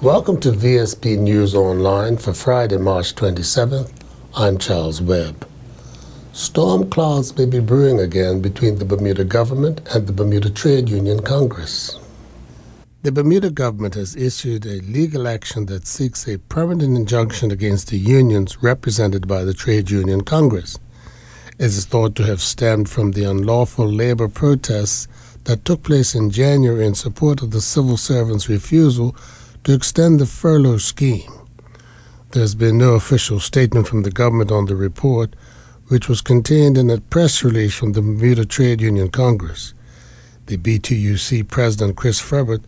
Welcome to Vsb News Online for Friday, March 27th. I'm Charles Webb. Storm clouds may be brewing again between the Bermuda government and the Bermuda Trade Union Congress. The Bermuda government has issued a legal action that seeks a permanent injunction against the unions represented by the Trade Union Congress. It is thought to have stemmed from the unlawful labor protests that took place in January in support of the civil servants' refusal to extend the furlough scheme. There has been no official statement from the government on the report, which was contained in a press release from the Bermuda Trade Union Congress. The BTUC President Chris Ferbert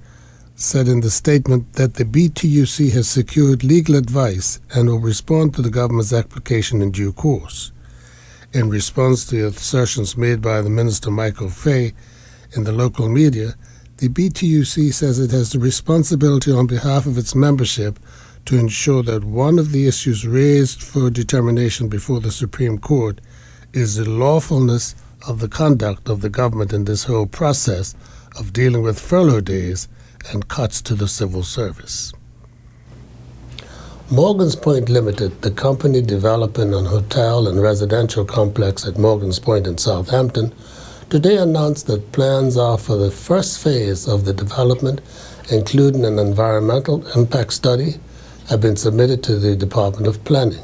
said in the statement that the BTUC has secured legal advice and will respond to the government's application in due course. In response to the assertions made by the Minister Michael Fay in the local media, the BTUC says it has the responsibility on behalf of its membership to ensure that one of the issues raised for determination before the Supreme Court is the lawfulness of the conduct of the government in this whole process of dealing with furlough days and cuts to the civil service. Morgan's Point Limited, the company developing an hotel and residential complex at Morgan's Point in Southampton, today announced that plans are for the first phase of the development, including an environmental impact study, have been submitted to the Department of Planning.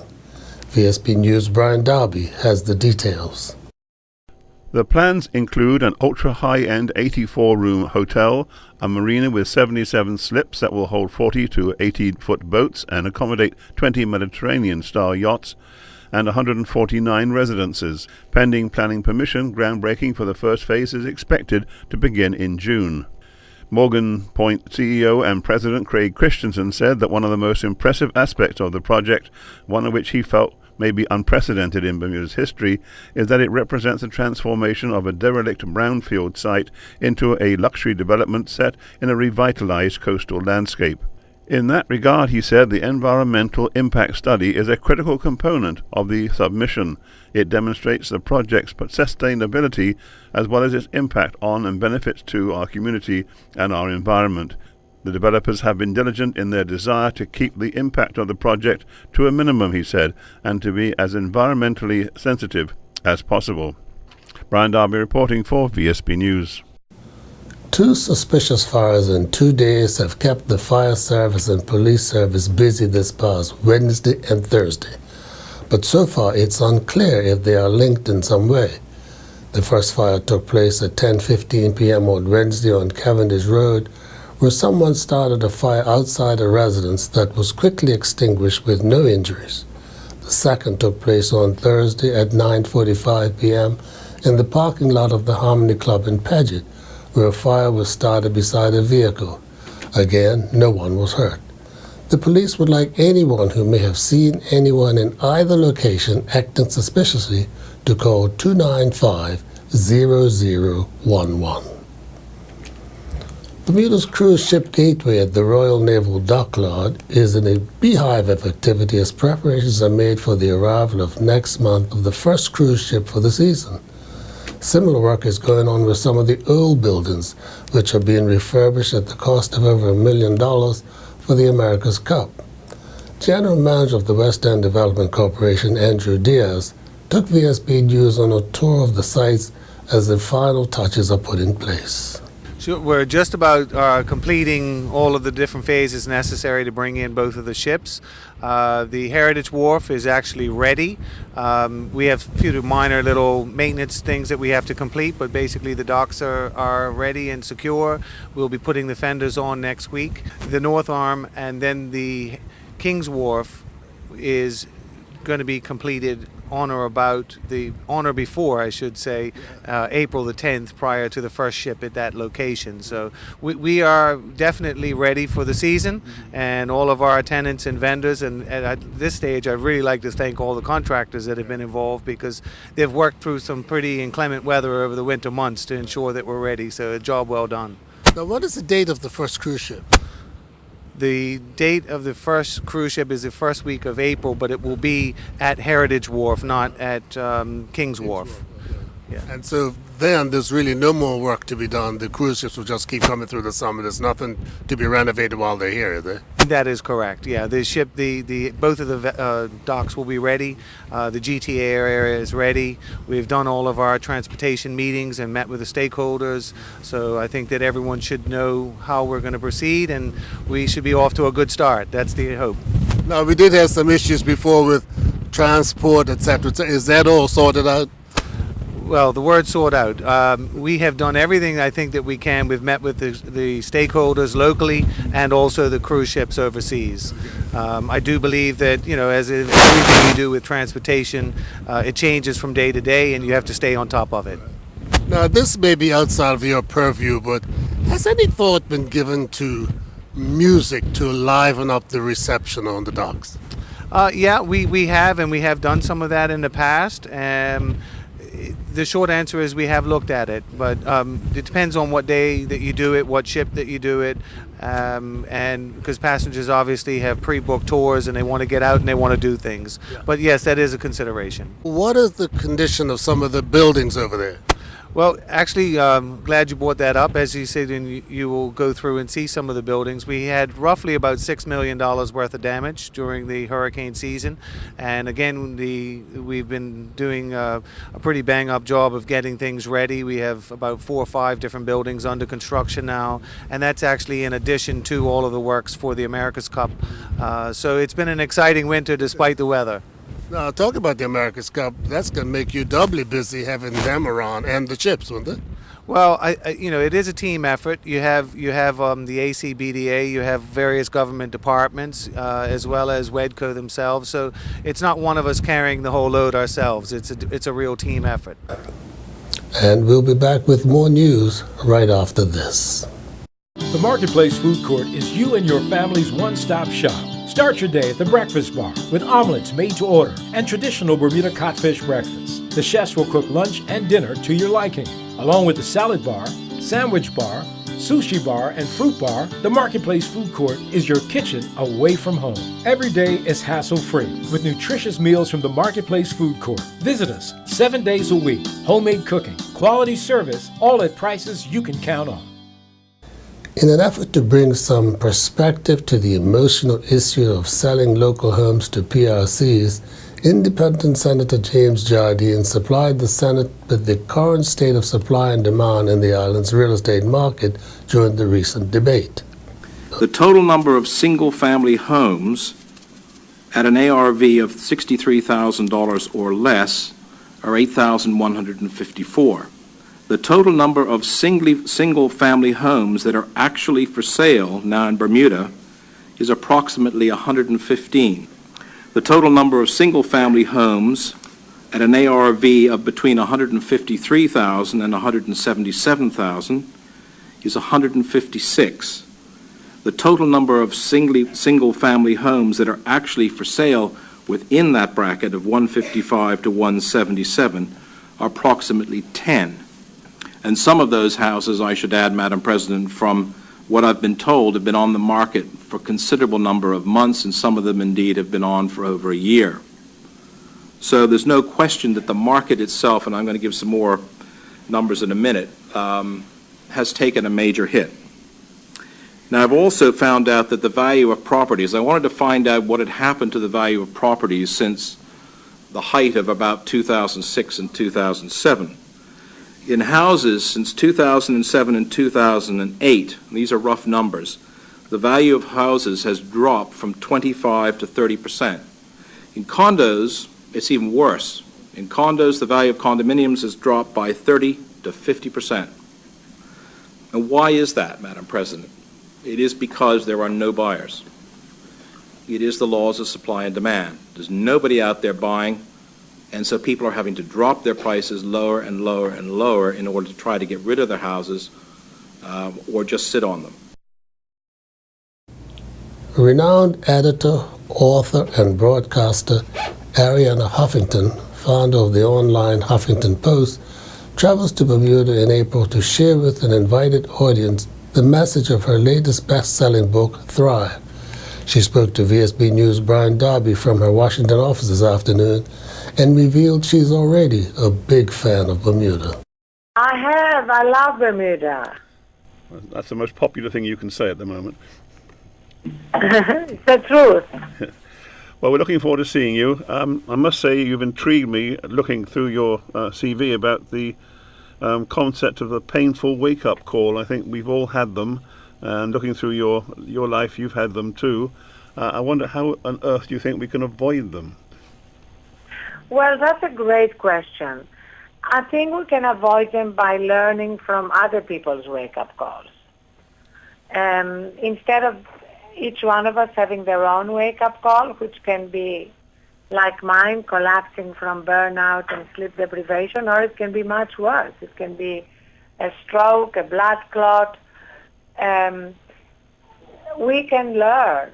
VSB News' Brian Darby has the details. The plans include an ultra-high-end 84-room hotel, a marina with 77 slips that will hold 40 to 80-foot boats and accommodate 20 Mediterranean-style yachts, and 149 residences. Pending planning permission, groundbreaking for the first phase is expected to begin in June. Morgan Point CEO and President Craig Christensen said that one of the most impressive aspects of the project, one of which he felt may be unprecedented in Bermuda's history, is that it represents a transformation of a derelict brownfield site into a luxury development set in a revitalized coastal landscape. In that regard, he said, the environmental impact study is a critical component of the submission. It demonstrates the project's sustainability as well as its impact on and benefits to our community and our environment. The developers have been diligent in their desire to keep the impact of the project to a minimum, he said, and to be as environmentally sensitive as possible. Brian Darby reporting for VSB News. Two suspicious fires in 2 days have kept the fire service and police service busy this past Wednesday and Thursday. But so far it's unclear if they are linked in some way. The first fire took place at 10:15 p.m. on Wednesday on Cavendish Road, where someone started a fire outside a residence that was quickly extinguished with no injuries. The second took place on Thursday at 9:45 p.m. in the parking lot of the Harmony Club in Paget, where a fire was started beside a vehicle. Again, no one was hurt. The police would like anyone who may have seen anyone in either location acting suspiciously to call 295-0011. Bermuda's cruise ship gateway at the Royal Naval Dockyard is in a beehive of activity as preparations are made for the arrival of next month of the first cruise ship for the season. Similar work is going on with some of the old buildings, which are being refurbished at the cost of over $1 million for the America's Cup. General Manager of the West End Development Corporation, Andrew Diaz, took VSB News on a tour of the sites as the final touches are put in place. Sure, we're just about completing all of the different phases necessary to bring in both of the ships. The Heritage Wharf is actually ready. We have a few minor little maintenance things that we have to complete, but basically the docks are ready and secure. We'll be putting the fenders on next week. The North Arm and then the King's Wharf is going to be completed on or before April the 10th, prior to the first ship at that location. So we are definitely ready for the season, and all of our tenants and vendors, and at this stage I'd really like to thank all the contractors that have been involved, because they've worked through some pretty inclement weather over the winter months to ensure that we're ready. So a job well done. Now, what is the date of the first cruise ship? The date of the first cruise ship is the first week of April, but it will be at Heritage Wharf, not at King's Wharf. Yeah. And so then there's really no more work to be done. The cruise ships will just keep coming through the summer. There's nothing to be renovated while they're here, is there? That is correct. Yeah, the ship, the both of the docks will be ready. The GTA area is ready. We've done all of our transportation meetings and met with the stakeholders. So I think that everyone should know how we're going to proceed, and we should be off to a good start. That's the hope. Now, we did have some issues before with transport, etc. Is that all sorted out? Well, the word sort out. We have done everything I think that we can. We've met with the stakeholders locally and also the cruise ships overseas. I do believe that, as in everything you do with transportation, it changes from day to day and you have to stay on top of it. Now, this may be outside of your purview, but has any thought been given to music to liven up the reception on the docks? Yeah, we have, and we have done some of that in the past. The short answer is we have looked at it, but it depends on what day that you do it, what ship that you do it, and because passengers obviously have pre-booked tours and they want to get out and they want to do things. Yeah. But yes, that is a consideration. What is the condition of some of the buildings over there? Well, actually, glad you brought that up. As you said, and you will go through and see some of the buildings. We had roughly about $6 million worth of damage during the hurricane season. And again, we've been doing a pretty bang-up job of getting things ready. We have about 4 or 5 different buildings under construction now. And that's actually in addition to all of the works for the America's Cup. So it's been an exciting winter despite the weather. Now, talk about the America's Cup. That's going to make you doubly busy having them around and the chips, won't it? Well, it is a team effort. You have the ACBDA, you have various government departments, as well as WEDCO themselves. So it's not one of us carrying the whole load ourselves. It's a real team effort. And we'll be back with more news right after this. The Marketplace Food Court is you and your family's one-stop shop. Start your day at the Breakfast Bar with omelets made to order and traditional Bermuda codfish breakfast. The chefs will cook lunch and dinner to your liking. Along with the salad bar, sandwich bar, sushi bar, and fruit bar, the Marketplace Food Court is your kitchen away from home. Every day is hassle-free with nutritious meals from the Marketplace Food Court. Visit us 7 days a week. Homemade cooking, quality service, all at prices you can count on. In an effort to bring some perspective to the emotional issue of selling local homes to PRCs, Independent Senator James Jardine supplied the Senate with the current state of supply and demand in the island's real estate market during the recent debate. The total number of single-family homes at an ARV of $63,000 or less are 8,154. The total number of single-family homes that are actually for sale now in Bermuda is approximately 115. The total number of single-family homes at an ARV of between 153,000 and 177,000 is 156. The total number of single-family homes that are actually for sale within that bracket of 155 to 177 are approximately 10. And some of those houses, I should add, Madam President, from what I've been told, have been on the market for a considerable number of months, and some of them indeed have been on for over a year. So there's no question that the market itself, and I'm going to give some more numbers in a minute, has taken a major hit. Now, I've also found out that the value of properties, I wanted to find out what had happened to the value of properties since the height of about 2006 and 2007. In houses since 2007 and 2008, these are rough numbers, the value of houses has dropped from 25 to 30%. In condos, it's even worse. In condos, the value of condominiums has dropped by 30 to 50%. And why is that, Madam President? It is because there are no buyers. It is the laws of supply and demand. There's nobody out there buying. And so people are having to drop their prices lower and lower and lower in order to try to get rid of their houses or just sit on them. Renowned editor, author, and broadcaster Arianna Huffington, founder of the online Huffington Post, travels to Bermuda in April to share with an invited audience the message of her latest best-selling book, Thrive. She spoke to Vsb News' Brian Darby from her Washington office this afternoon and revealed she's already a big fan of Bermuda. I have. I love Bermuda. That's the most popular thing you can say at the moment. It's the truth. Well, we're looking forward to seeing you. I must say you've intrigued me looking through your CV about the concept of the painful wake-up call. I think we've all had them, and looking through your life, you've had them too. I wonder how on earth do you think we can avoid them? Well, that's a great question. I think we can avoid them by learning from other people's wake-up calls. Instead of each one of us having their own wake-up call, which can be like mine, collapsing from burnout and sleep deprivation, or it can be much worse. It can be a stroke, a blood clot. We can learn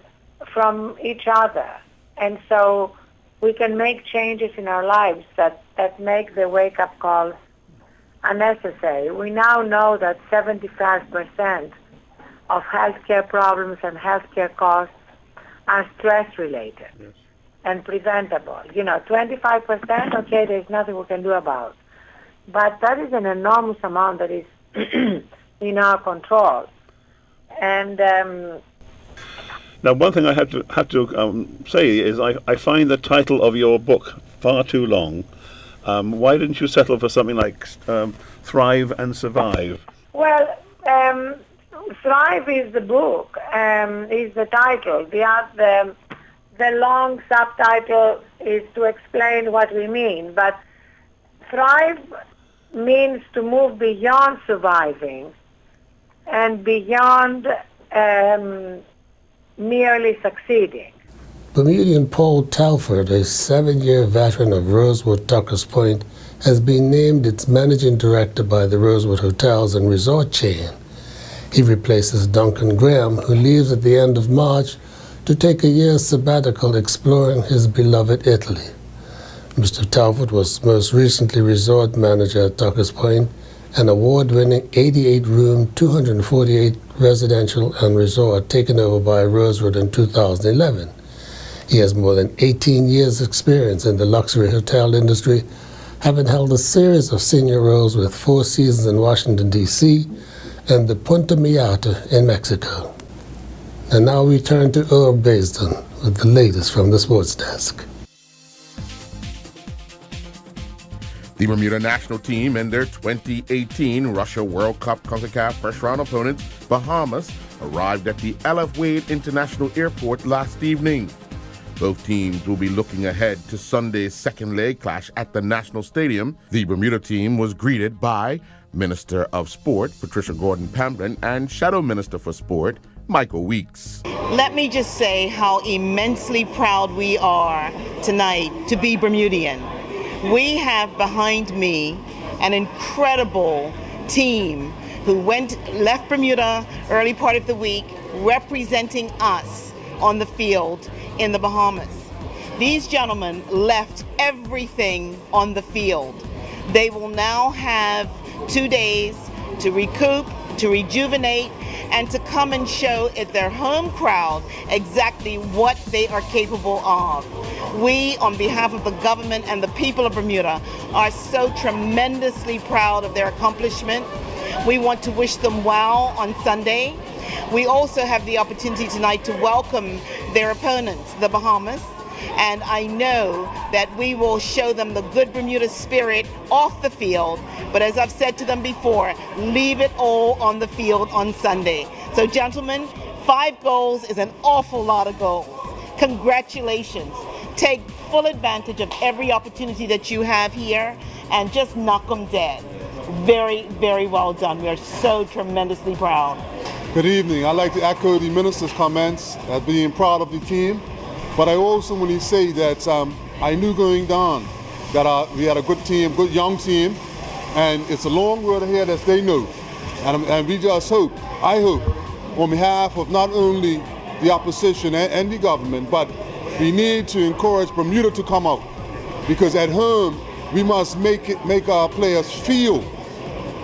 from each other, and so we can make changes in our lives that make the wake-up calls unnecessary. We now know that 75% of healthcare problems and healthcare costs are stress-related and preventable. 25%, okay, there's nothing we can do about. But that is an enormous amount that is in our control. And now, one thing I have to say is I find the title of your book far too long. Why didn't you settle for something like Thrive and Survive? Well, Thrive is the book, is the title. The long subtitle is to explain what we mean. But Thrive means to move beyond surviving and beyond merely succeeding. Bermudian Paul Telford, a 7-year veteran of Rosewood Tuckers Point, has been named its managing director by the Rosewood Hotels and Resort chain. He replaces Duncan Graham, who leaves at the end of March to take a year's sabbatical exploring his beloved Italy. Mr. Telford was most recently resort manager at Tuckers Point, an award-winning 88-room, 248 residential and resort taken over by Rosewood in 2011. He has more than 18 years' experience in the luxury hotel industry, having held a series of senior roles with Four Seasons in Washington, D.C., and the Punta Miyata in Mexico. And now we turn to Earl Baisden with the latest from the sports desk. The Bermuda national team and their 2018 Russia World Cup CONCACAF first-round opponents, Bahamas, arrived at the LF Wade International Airport last evening. Both teams will be looking ahead to Sunday's second leg clash at the National Stadium. The Bermuda team was greeted by Minister of Sport, Patricia Gordon-Pamblin, and Shadow Minister for Sport, Michael Weeks. Let me just say how immensely proud we are tonight to be Bermudian. We have behind me an incredible team who left Bermuda early part of the week representing us on the field in the Bahamas. These gentlemen left everything on the field. They will now have 2 days to recoup, to rejuvenate, and to come and show their home crowd exactly what they are capable of. We, on behalf of the government and the people of Bermuda, are so tremendously proud of their accomplishment. We want to wish them well on Sunday. We also have the opportunity tonight to welcome their opponents, the Bahamas, and I know that we will show them the good Bermuda spirit off the field. But as I've said to them before, leave it all on the field on Sunday. So gentlemen, 5 goals is an awful lot of goals. Congratulations. Take full advantage of every opportunity that you have here and just knock them dead. Very, very well done. We are so tremendously proud. Good evening. I'd like to echo the minister's comments at being proud of the team. But I also want to say that I knew going down that we had a good team, good young team, and it's a long road ahead as they know. And we just hope, I hope, on behalf of not only the opposition and the government, but we need to encourage Bermuda to come out. Because at home, we must make our players feel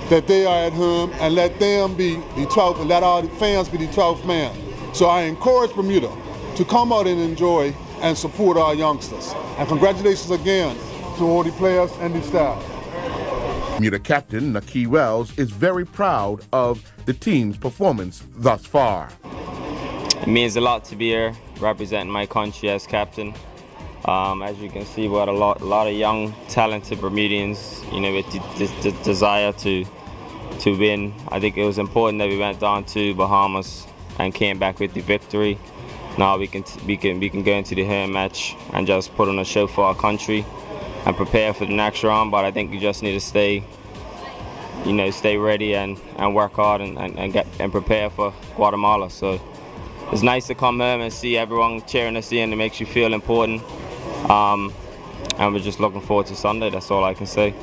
that they are at home and let them be the 12th, and let our fans be the 12th man. So I encourage Bermuda to come out and enjoy and support our youngsters. And congratulations again to all the players and the staff. Bermuda captain Naki Wells is very proud of the team's performance thus far. It means a lot to be here representing my country as captain. As you can see, we had a lot of young, talented Bermudians, with the desire to win. I think it was important that we went down to Bahamas and came back with the victory. Now we can go into the home match and just put on a show for our country and prepare for the next round. But I think we just need to stay ready and work hard and prepare for Guatemala. So it's nice to come home and see everyone cheering us in. It makes you feel important. And we're just looking forward to Sunday. That's all I can say.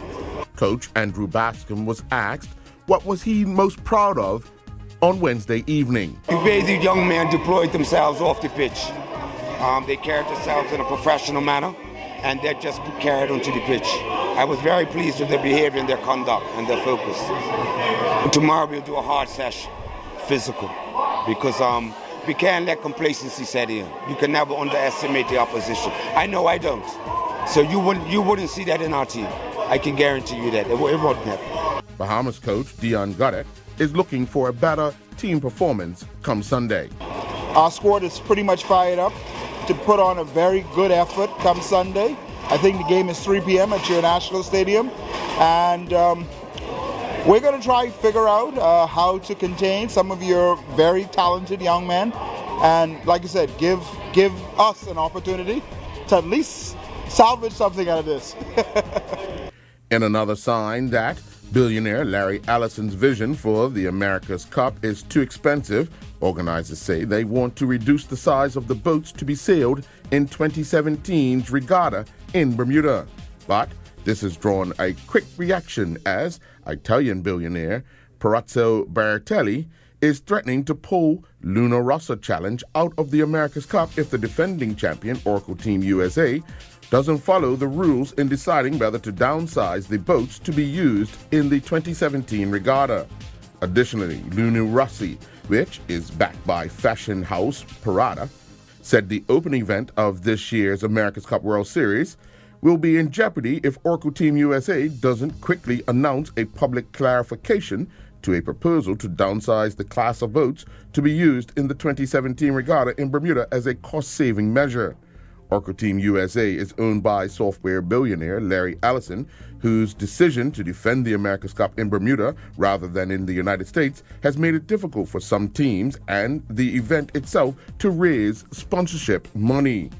Coach Andrew Bascom was asked what was he most proud of on Wednesday evening. The way the young men deployed themselves off the pitch. They carried themselves in a professional manner, and they just carried onto the pitch. I was very pleased with their behavior and their conduct and their focus. Tomorrow we'll do a hard session, physical, because we can't let complacency set in. You can never underestimate the opposition. I know I don't. So you wouldn't see that in our team. I can guarantee you that. It won't happen. Bahamas coach Dion Gudek is looking for a better team performance come Sunday. Our squad is pretty much fired up to put on a very good effort come Sunday. I think the game is 3 p.m. at your National Stadium, and we're going to try to figure out how to contain some of your very talented young men, and like I said, give us an opportunity to at least salvage something out of this. In another sign that billionaire Larry Ellison's vision for the America's Cup is too expensive, organizers say they want to reduce the size of the boats to be sailed in 2017's regatta in Bermuda. But this has drawn a quick reaction as Italian billionaire Palazzo Bertelli is threatening to pull Luna Rossa Challenge out of the America's Cup if the defending champion, Oracle Team USA, doesn't follow the rules in deciding whether to downsize the boats to be used in the 2017 regatta. Additionally, Luna Rossi, which is backed by fashion house Parada, said the opening event of this year's America's Cup World Series will be in jeopardy if Oracle Team USA doesn't quickly announce a public clarification to a proposal to downsize the class of boats to be used in the 2017 regatta in Bermuda as a cost-saving measure. Oracle Team USA is owned by software billionaire Larry Ellison, whose decision to defend the America's Cup in Bermuda rather than in the United States has made it difficult for some teams and the event itself to raise sponsorship money.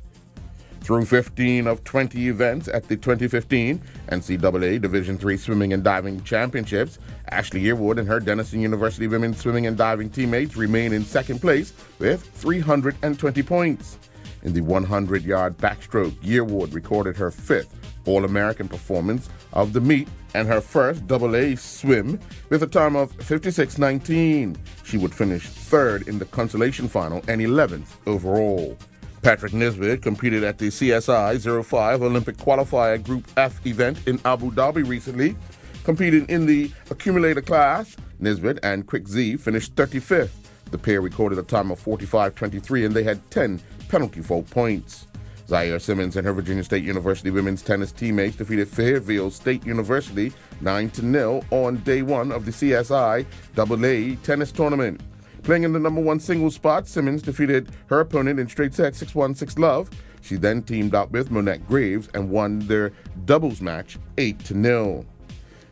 Through 15 of 20 events at the 2015 NCAA Division III Swimming and Diving Championships, Ashley Yearwood and her Denison University women's swimming and diving teammates remain in second place with 320 points. In the 100-yard backstroke, Yearwood recorded her fifth All-American performance of the meet and her first AA swim with a time of 56:19. She would finish third in the consolation final and 11th overall. Patrick Nisbet competed at the CSI 05 Olympic Qualifier Group F event in Abu Dhabi recently. Competing in the accumulator class, Nisbet and Quick Z finished 35th. The pair recorded a time of 45:23 and they had 10 penalty fault points. Zaire Simmons and her Virginia State University women's tennis teammates defeated Fairfield State University 9-0 on day one of the CSI AA tennis tournament. Playing in the number one singles spot, Simmons defeated her opponent in straight sets 6-1, 6-love. She then teamed up with Monette Graves and won their doubles match 8-0.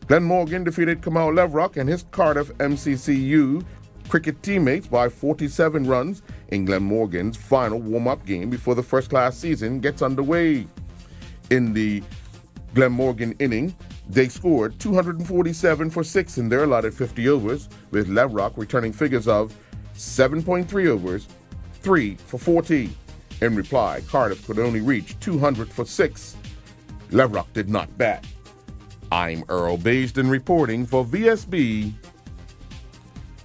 Glenn Morgan defeated Kamal Levrock and his Cardiff MCCU cricket teammates by 47 runs in Glenn Morgan's final warm-up game before the first-class season gets underway. In the Glenn Morgan inning, they scored 247 for 6 in their allotted 50 overs, with Levrock returning figures of 7.3 overs, 3 for 40. In reply, Cardiff could only reach 200 for 6. Levrock did not bat. I'm Earl Baisden reporting for VSB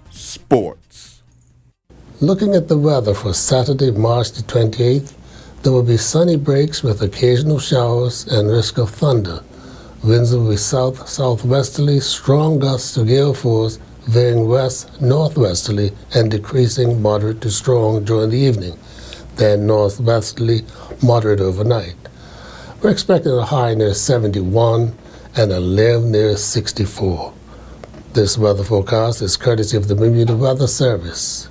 Sports. Looking at the weather for Saturday, March the 28th, there will be sunny breaks with occasional showers and risk of thunder. Winds will be south-southwesterly, strong gusts to gale force, veering west-northwesterly and decreasing moderate to strong during the evening, then northwesterly, moderate overnight. We're expecting a high near 71 and a low near 64. This weather forecast is courtesy of the Bermuda Weather Service.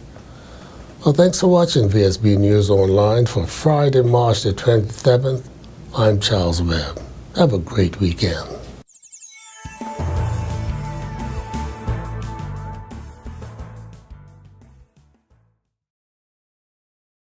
Well, thanks for watching Vsb News Online for Friday, March the 27th. I'm Charles Webb. Have a great weekend.